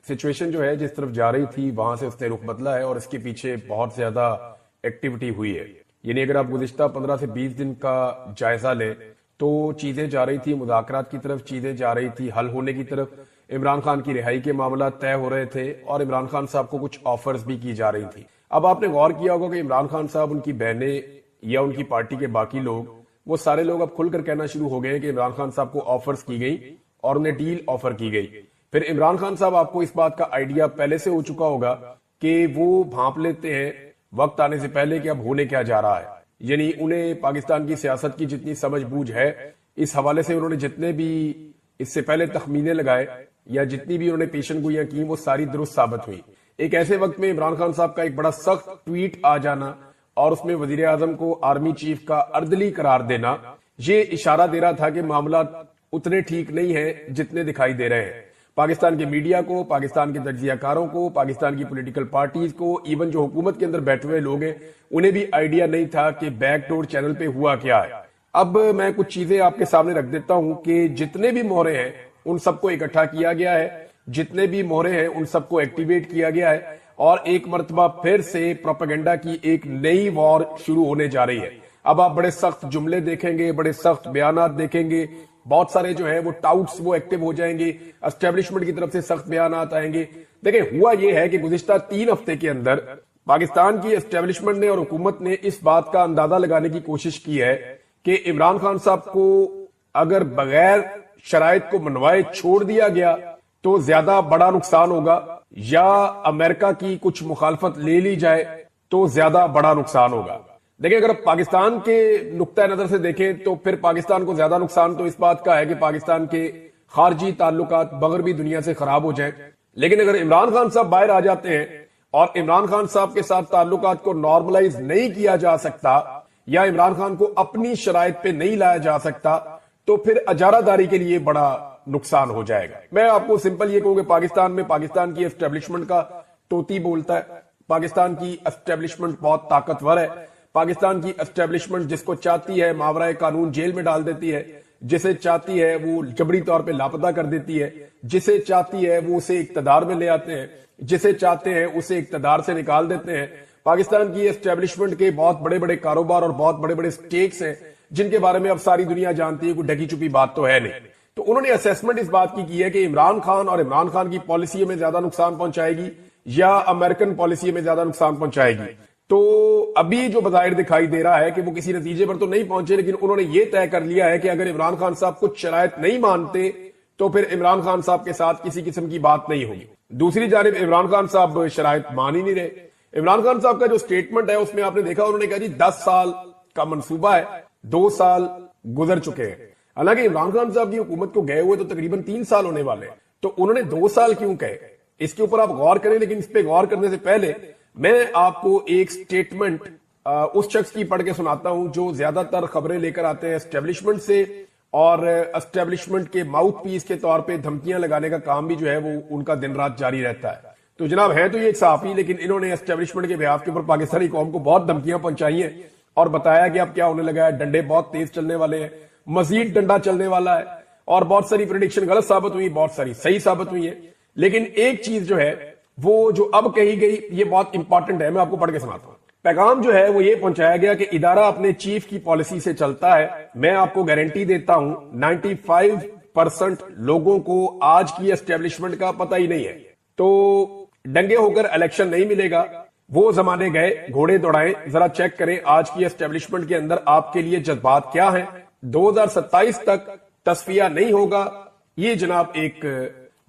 Situation جو ہے جس طرف جا رہی تھی وہاں سے اس نے رخ بدلا ہے اور اس کے پیچھے بہت زیادہ ایکٹیویٹی ہوئی ہے. یعنی اگر آپ گزشتہ 15 سے 20 دن کا جائزہ لیں تو چیزیں جا رہی تھی مذاکرات کی طرف، چیزیں جا رہی تھی حل ہونے کی طرف. عمران خان کی رہائی کے معاملات طے ہو رہے تھے اور عمران خان صاحب کو کچھ آفرز بھی کی جا رہی تھی. اب آپ نے غور کیا ہوگا کہ عمران خان صاحب، ان کی بہنیں یا ان کی پارٹی کے باقی لوگ، وہ سارے لوگ اب کھل کر کہنا شروع ہو گئے کہ عمران خان صاحب کو آفرز کی گئی اور انہیں ڈیل آفر کی گئی. پھر عمران خان صاحب، آپ کو اس بات کا آئیڈیا پہلے سے ہو چکا ہوگا کہ وہ بھانپ لیتے ہیں وقت آنے سے پہلے کہ اب ہونے کیا جا رہا ہے. یعنی انہیں پاکستان کی سیاست کی جتنی سمجھ بوجھ ہے، اس حوالے سے انہوں نے جتنے بھی اس سے پہلے تخمینے لگائے یا جتنی بھی انہوں نے پیشن گوئیاں کی، وہ ساری درست ثابت ہوئی. ایک ایسے وقت میں عمران خان صاحب کا ایک بڑا سخت ٹویٹ آ جانا اور اس میں وزیر اعظم کو آرمی چیف کا اردلی قرار دینا، یہ اشارہ دے رہا تھا کہ معاملات اتنے ٹھیک نہیں ہیں جتنے دکھائی دے رہے ہیں. پاکستان کے میڈیا کو، پاکستان کے تجزیہ کاروں کو، پاکستان کی پولیٹیکل پارٹیز کو، ایون جو حکومت کے اندر بیٹھے ہوئے لوگ ہیں، انہیں بھی آئیڈیا نہیں تھا کہ بیک ڈور چینل پہ ہوا کیا ہے. اب میں کچھ چیزیں آپ کے سامنے رکھ دیتا ہوں کہ جتنے بھی مہرے ہیں ان سب کو اکٹھا کیا گیا ہے، جتنے بھی مہرے ہیں ان سب کو ایکٹیویٹ کیا گیا ہے اور ایک مرتبہ پھر سے پروپیگنڈا کی ایک نئی وار شروع ہونے جا رہی ہے. اب آپ بڑے سخت جملے دیکھیں گے، بڑے سخت بیانات دیکھیں گے، بہت سارے جو ہیں وہ ٹاؤٹس وہ ایکٹیو ہو جائیں گے، اسٹیبلشمنٹ کی طرف سے سخت بیانات آئیں گے. دیکھیں، ہوا یہ ہے کہ گزشتہ 3 ہفتے کے اندر پاکستان کی اسٹیبلشمنٹ نے اور حکومت نے اس بات کا اندازہ لگانے کی کوشش کی ہے کہ عمران خان صاحب کو اگر بغیر شرائط کو منوائے چھوڑ دیا گیا تو زیادہ بڑا نقصان ہوگا، یا امریکہ کی کچھ مخالفت لے لی جائے تو زیادہ بڑا نقصان ہوگا. دیکھیں، اگر پاکستان کے نقطہ نظر سے دیکھیں تو پھر پاکستان کو زیادہ نقصان تو اس بات کا ہے کہ پاکستان کے خارجی تعلقات مغربی دنیا سے خراب ہو جائیں. لیکن اگر عمران خان صاحب باہر آ جاتے ہیں اور عمران خان صاحب کے ساتھ تعلقات کو نارملائز نہیں کیا جا سکتا یا عمران خان کو اپنی شرائط پہ نہیں لایا جا سکتا تو پھر اجارہ داری کے لیے بڑا نقصان ہو جائے گا. میں آپ کو سمپل یہ کہوں کہ پاکستان میں پاکستان کی اسٹیبلشمنٹ کا توتی بولتا ہے. پاکستان کی اسٹیبلشمنٹ بہت طاقتور ہے. پاکستان کی اسٹیبلشمنٹ جس کو چاہتی ہے ماورائے قانون جیل میں ڈال دیتی ہے، جسے چاہتی ہے وہ جبری طور پہ لاپتہ کر دیتی ہے، جسے چاہتی ہے وہ اسے اقتدار میں لے آتے ہیں، جسے چاہتے ہیں اسے اقتدار سے نکال دیتے ہیں. پاکستان کی اسٹیبلشمنٹ کے بہت بڑے بڑے کاروبار اور بہت بڑے بڑے سٹیکس ہیں جن کے بارے میں اب ساری دنیا جانتی ہے، کوئی ڈھکی چھپی بات تو ہے نہیں. تو انہوں نے اسیسمنٹ اس بات کی ہے کہ عمران خان اور عمران خان کی پالیسی میں زیادہ نقصان پہنچائے گی یا امریکن پالیسی میں زیادہ نقصان پہنچائے گی. تو ابھی جو بظاہر دکھائی دے رہا ہے کہ وہ کسی نتیجے پر تو نہیں پہنچے، لیکن انہوں نے یہ طے کر لیا ہے کہ اگر عمران خان صاحب کچھ شرائط نہیں مانتے تو پھر عمران خان صاحب کے ساتھ کسی قسم کی بات نہیں ہوگی. دوسری جانب عمران خان صاحب شرائط مان ہی نہیں رہے. عمران خان صاحب کا جو سٹیٹمنٹ ہے اس میں آپ نے دیکھا انہوں نے کہا جی 10 سال کا منصوبہ ہے، 2 سال گزر چکے ہیں. حالانکہ عمران خان صاحب کی حکومت کو گئے ہوئے تو تقریباً 3 سال ہونے والے ہیں، تو انہوں نے 2 سال کیوں کہے؟ اس کے اوپر آپ غور کریں. لیکن اس پہ غور کرنے سے پہلے میں آپ کو ایک سٹیٹمنٹ اس شخص کی پڑھ کے سناتا ہوں جو زیادہ تر خبریں لے کر آتے ہیں اسٹیبلشمنٹ سے، اور اسٹیبلشمنٹ کے ماؤتھ پیس کے طور پہ دھمکیاں لگانے کا کام بھی جو ہے وہ ان کا دن رات جاری رہتا ہے. تو جناب ہیں تو یہ ایک صحافی، لیکن انہوں نے اسٹیبلشمنٹ کے بیاف کے اوپر پاکستانی قوم کو بہت دھمکیاں پہنچائی ہیں اور بتایا کہ اب کیا ہونے لگا ہے، ڈنڈے بہت تیز چلنے والے ہیں، مزید ڈنڈا چلنے والا ہے. اور بہت ساری پریڈکشن غلط ثابت ہوئی، بہت ساری صحیح ثابت ہوئی ہیں. لیکن ایک چیز جو ہے وہ جو اب کہی گئی یہ بہت امپورٹنٹ ہے، میں آپ کو پڑھ کے سناتا ہوں. پیغام جو ہے وہ یہ پہنچایا گیا کہ ادارہ اپنے چیف کی پالیسی سے چلتا ہے. میں آپ کو گارنٹی دیتا ہوں 95% لوگوں کو آج کی اسٹیبلشمنٹ کا پتہ ہی نہیں ہے. تو ڈنگے ہو کر الیکشن نہیں ملے گا، وہ زمانے گئے، گھوڑے دوڑائیں. ذرا چیک کریں آج کی اسٹیبلشمنٹ کے اندر آپ کے لیے جذبات کیا ہیں. 2027 تک تصفیہ نہیں ہوگا، یہ جناب ایک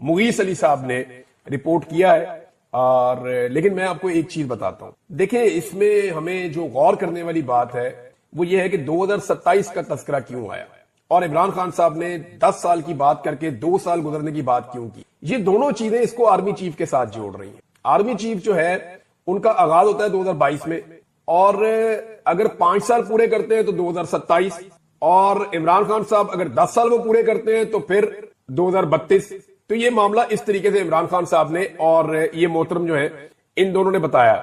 مغیث علی صاحب نے رپورٹ کیا ہے. اور لیکن میں آپ کو ایک چیز بتاتا ہوں، دیکھیں اس میں ہمیں جو غور کرنے والی بات ہے وہ یہ ہے کہ 2027 کا تذکرہ کیوں آیا اور عمران خان صاحب نے 10 سال کی بات کر کے 2 سال گزرنے کی بات کیوں کی. یہ دونوں چیزیں اس کو آرمی چیف کے ساتھ جوڑ رہی ہیں. آرمی چیف جو ہے ان کا آغاز ہوتا ہے 2022 میں، اور اگر 5 سال پورے کرتے ہیں تو 2027، اور عمران خان صاحب اگر 10 سال وہ پورے کرتے ہیں تو پھر 2032. تو یہ معاملہ اس طریقے سے عمران خان صاحب نے اور یہ محترم جو ہے ان دونوں نے بتایا.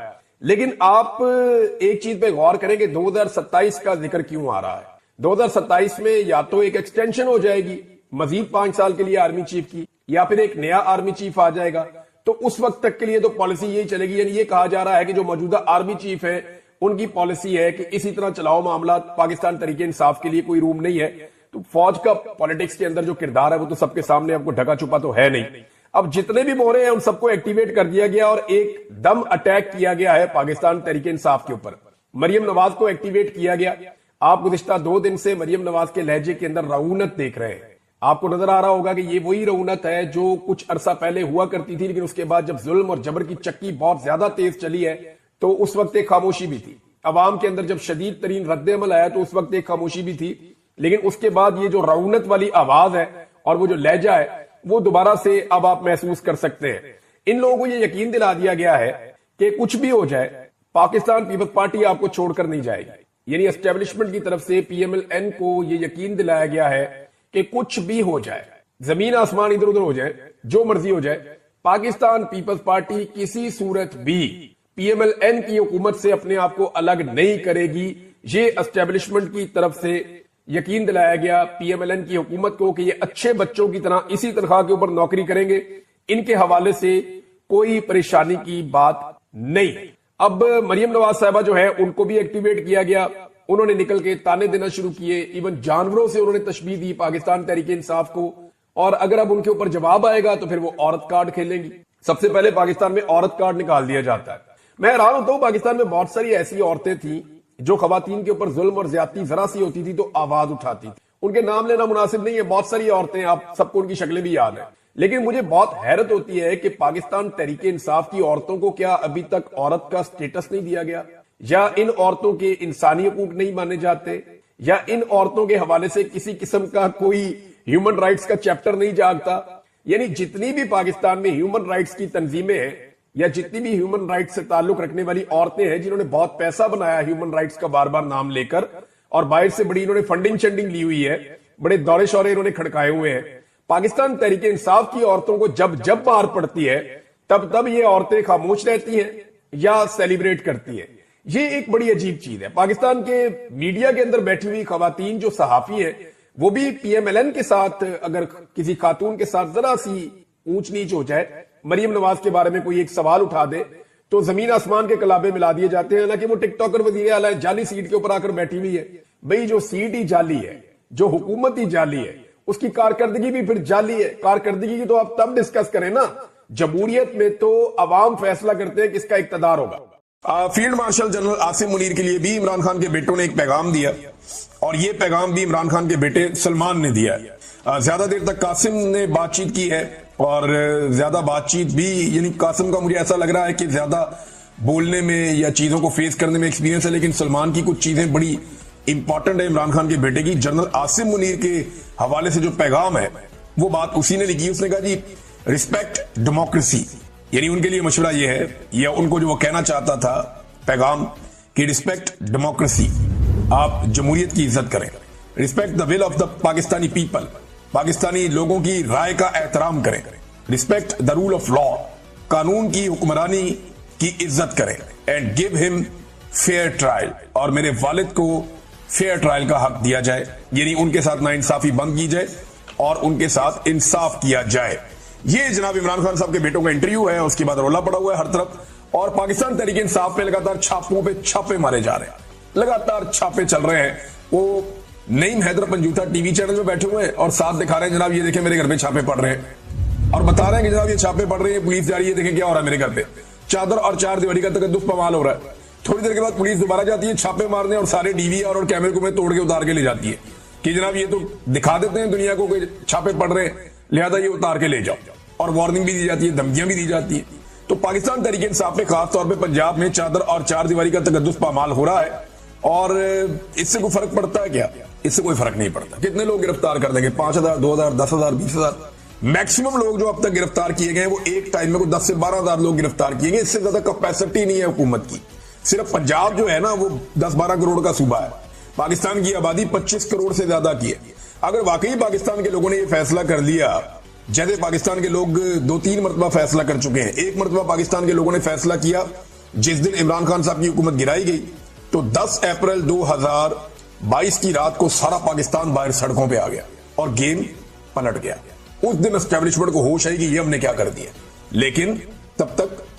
لیکن آپ ایک چیز پہ غور کریں کہ 2027 کا ذکر کیوں آ رہا ہے. 2027 میں یا تو ایک ایکسٹینشن ہو جائے گی مزید 5 سال کے لیے آرمی چیف کی، یا پھر ایک نیا آرمی چیف آ جائے گا. تو اس وقت تک کے لیے تو پالیسی یہی چلے گی. یعنی یہ کہا جا رہا ہے کہ جو موجودہ آرمی چیف ہے ان کی پالیسی ہے کہ اسی طرح چلاؤ معاملات, پاکستان تحریک انصاف کے لیے کوئی روم نہیں ہے. تو فوج کا پالیٹکس کے اندر جو کردار ہے وہ تو سب کے سامنے آپ کو ڈھکا چھپا تو ہے نہیں. اب جتنے بھی مورے ہیں ان سب کو ایکٹیویٹ کر دیا گیا اور ایک دم اٹیک کیا گیا ہے پاکستان تحریک انصاف کے اوپر. مریم نواز کو ایکٹیویٹ کیا گیا. آپ گزشتہ 2 دن سے مریم نواز کے لہجے کے اندر رعونت دیکھ رہے ہیں. آپ کو نظر آ رہا ہوگا کہ یہ وہی رعونت ہے جو کچھ عرصہ پہلے ہوا کرتی تھی, لیکن اس کے بعد جب ظلم اور جبر کی چکی بہت زیادہ تیز چلی ہے تو اس وقت ایک خاموشی بھی تھی. عوام کے اندر جب شدید ترین رد عمل آیا تو اس وقت ایک خاموشی بھی تھی, لیکن اس کے بعد یہ جو رعونت والی آواز ہے اور وہ جو لہجہ ہے وہ دوبارہ سے اب آپ محسوس کر سکتے ہیں. ان لوگوں کو یہ یقین دلا دیا گیا ہے کہ کچھ بھی ہو جائے پاکستان پیپلز پارٹی آپ کو چھوڑ کر نہیں جائے گی. یعنی اسٹیبلشمنٹ کی طرف سے پی ایم ایل این کو یہ یقین دلایا گیا ہے کہ کچھ بھی ہو جائے, زمین آسمان ادھر ادھر ہو جائے, جو مرضی ہو جائے, پاکستان پیپلز پارٹی کسی صورت بھی پی ایم ایل این کی حکومت سے اپنے آپ کو الگ نہیں کرے گی. یہ اسٹیبلشمنٹ کی طرف سے یقین دلایا گیا پی ایم ایل این کی حکومت کو کہ یہ اچھے بچوں کی طرح اسی تنخواہ کے اوپر نوکری کریں گے. ان کے حوالے سے کوئی پریشانی کی بات نہیں. اب مریم نواز صاحبہ جو ہے ان کو بھی ایکٹیویٹ کیا گیا. انہوں نے نکل کے تانے دینا شروع کیے, ایون جانوروں سے انہوں نے تشبیہ دی پاکستان تحریک انصاف کو. اور اگر اب ان کے اوپر جواب آئے گا تو پھر وہ عورت کارڈ کھیلیں گی. سب سے پہلے پاکستان میں عورت کارڈ نکال دیا جاتا ہے. میں حیران ہوتا ہوں, پاکستان میں بہت ساری ایسی عورتیں تھیں جو خواتین کے اوپر ظلم اور زیادتی ذرا سی ہوتی تھی تو آواز اٹھاتی تھی. ان کے نام لینا مناسب نہیں ہے, بہت ساری عورتیں, آپ سب کو ان کی شکلیں بھی یاد ہیں. لیکن مجھے بہت حیرت ہوتی ہے کہ پاکستان تحریک انصاف کی عورتوں کو کیا ابھی تک عورت کا سٹیٹس نہیں دیا گیا, یا ان عورتوں کے انسانی حقوق نہیں مانے جاتے, یا ان عورتوں کے حوالے سے کسی قسم کا کوئی ہیومن رائٹس کا چیپٹر نہیں جاگتا. یعنی جتنی بھی پاکستان میں ہیومن رائٹس کی تنظیمیں ہیں یا جتنی بھی ہیومن رائٹس سے تعلق رکھنے والی عورتیں ہیں جنہوں نے بہت پیسہ بنایا ہیومن رائٹس کا بار بار نام لے کر, اور باہر سے بڑی انہوں نے فنڈنگ شنڈنگ لی ہوئی ہے, بڑے دورے شورے انہوں نے کھڑکائے ہوئے ہیں, پاکستان تحریک انصاف کی عورتوں کو جب جب مار پڑتی ہے تب تب یہ عورتیں خاموش رہتی ہیں یا سیلیبریٹ کرتی ہیں. یہ ایک بڑی عجیب چیز ہے. پاکستان کے میڈیا کے اندر بیٹھی ہوئی خواتین جو صحافی ہیں وہ بھی پی ایم ایل این کے ساتھ, اگر کسی خاتون کے ساتھ ذرا سی اونچ نیچ ہو جائے, مریم نواز کے بارے میں کوئی ایک سوال اٹھا دے تو زمین آسمان کے کلابے ملا دیے جاتے ہیں. حالانکہ وہ ٹک ٹاکر وزیر اعلیٰ جعلی سیٹ کے اوپر آ کر بیٹھی ہوئی ہے. بھئی جو سیٹ ہی جعلی ہے, جو حکومت ہی جعلی ہے, اس کی کارکردگی بھی پھر جعلی ہے. کارکردگی کی تو آپ تب ڈسکس کریں نا, جمہوریت میں تو عوام فیصلہ کرتے ہیں کس کا اقتدار ہوگا. Field marshal general Asim Munir کے لیے بھی عمران خان کے بیٹوں نے ایک پیغام دیا, اور یہ پیغام بھی عمران خان کے بیٹے سلمان نے دیا ہے. زیادہ دیر تک قاسم نے بات چیت کی ہے, اور زیادہ بات چیت بھی, یعنی قاسم کا مجھے ایسا لگ رہا ہے کہ زیادہ بولنے میں یا چیزوں کو فیس کرنے میں ایکسپیرینس ہے, لیکن سلمان کی کچھ چیزیں بڑی امپورٹنٹ ہے عمران خان کے بیٹے کی. جنرل عاصم منیر کے حوالے سے جو پیغام ہے وہ بات اسی نے لکھی. اس نے کہا جی ریسپیکٹ ڈیموکریسی, یعنی ان کے لیے مشورہ یہ ہے, یا ان کو جو وہ کہنا چاہتا تھا پیغام, کہ ریسپیکٹ ڈیموکریسی, آپ جمہوریت کی عزت کریں. Respect the will of the Pakistani people, Pakistani لوگوں کی رائے کا احترام کریں. Respect the rule of law, قانون کی حکمرانی کی عزت کریں. And give him fair trial, اور میرے والد کو فیئر ٹرائل کا حق دیا جائے, یعنی ان کے ساتھ ناانصافی بند کی جائے اور ان کے ساتھ انصاف کیا جائے. یہ جناب عمران خان صاحب کے بیٹوں کا انٹرویو ہے, اس کے بعد رولا پڑا ہوا ہے ہر طرف, اور پاکستان تحریک انصاف میں لگاتار چھاپوں پہ چھاپے مارے جا رہے ہیں, لگاتار چھاپے چل رہے ہیں. وہ نعیم حیدر پنجوتا ٹی وی چینل میں بیٹھے ہوئے ہیں اور ساتھ دکھا رہے ہیں جناب یہ دیکھیں میرے گھر پہ چھاپے پڑ رہے ہیں, اور بتا رہے ہیں کہ جناب یہ چھاپے پڑ رہے ہیں, پولیس جا رہی ہے, دیکھیں کیا ہو رہا ہے میرے گھر پہ, چادر اور چار دیواری کا تقدس پامال ہو رہا ہے. تھوڑی دیر کے بعد پولیس دوبارہ جاتی ہے چھاپے مارنے, اور سارے ڈی وی اور کیمرے کو میں توڑ کے اتار کے لے جاتی ہے کہ جناب یہ تو دکھا دیتے ہیں دنیا کو کہ چھاپے پڑ رہے ہیں, لہذا یہ اتار کے لے جاؤ, اور وارننگ بھی دی جاتی ہے, دھمکیاں بھی دی جاتی ہیں. تو پاکستان تحریک انصاف میں خاص طور پہ پنجاب میں چادر اور چار دیواری کا تقدس پامال ہو رہا ہے, اور اس سے کوئی فرق پڑتا ہے کیا؟ اس سے کوئی فرق نہیں پڑتا. کتنے لوگ گرفتار کر دیں گے, 5,000 2,000 10,000 20,000, میکسیمم لوگ جو اب تک گرفتار کیے گئے ہیں وہ ایک ٹائم میں 10 سے 12,000 لوگ گرفتار کیے گئے. اس سے زیادہ کیپیسٹی نہیں ہے حکومت کی. صرف پنجاب جو ہے نا وہ 10-12 کروڑ کا صوبہ ہے, پاکستان کی آبادی 25 کروڑ سے زیادہ کی ہے. اگر واقعی پاکستان کے لوگوں نے یہ فیصلہ کر لیا, جیسے پاکستان کے لوگ 2-3 مرتبہ فیصلہ کر چکے ہیں, ایک مرتبہ پاکستان کے لوگوں نے فیصلہ کیا جس دن عمران خان صاحب کی حکومت گرائی گئی, تو 10 اپریل 2022 کی رات کو سارا پاکستان باہر سڑکوں پہ آ گیا اور گیم پلٹ گیا. اس دن اسٹیبلشمنٹ کو ہوش آئی کہ یہ ہم نے کیا کر دیا. لیکن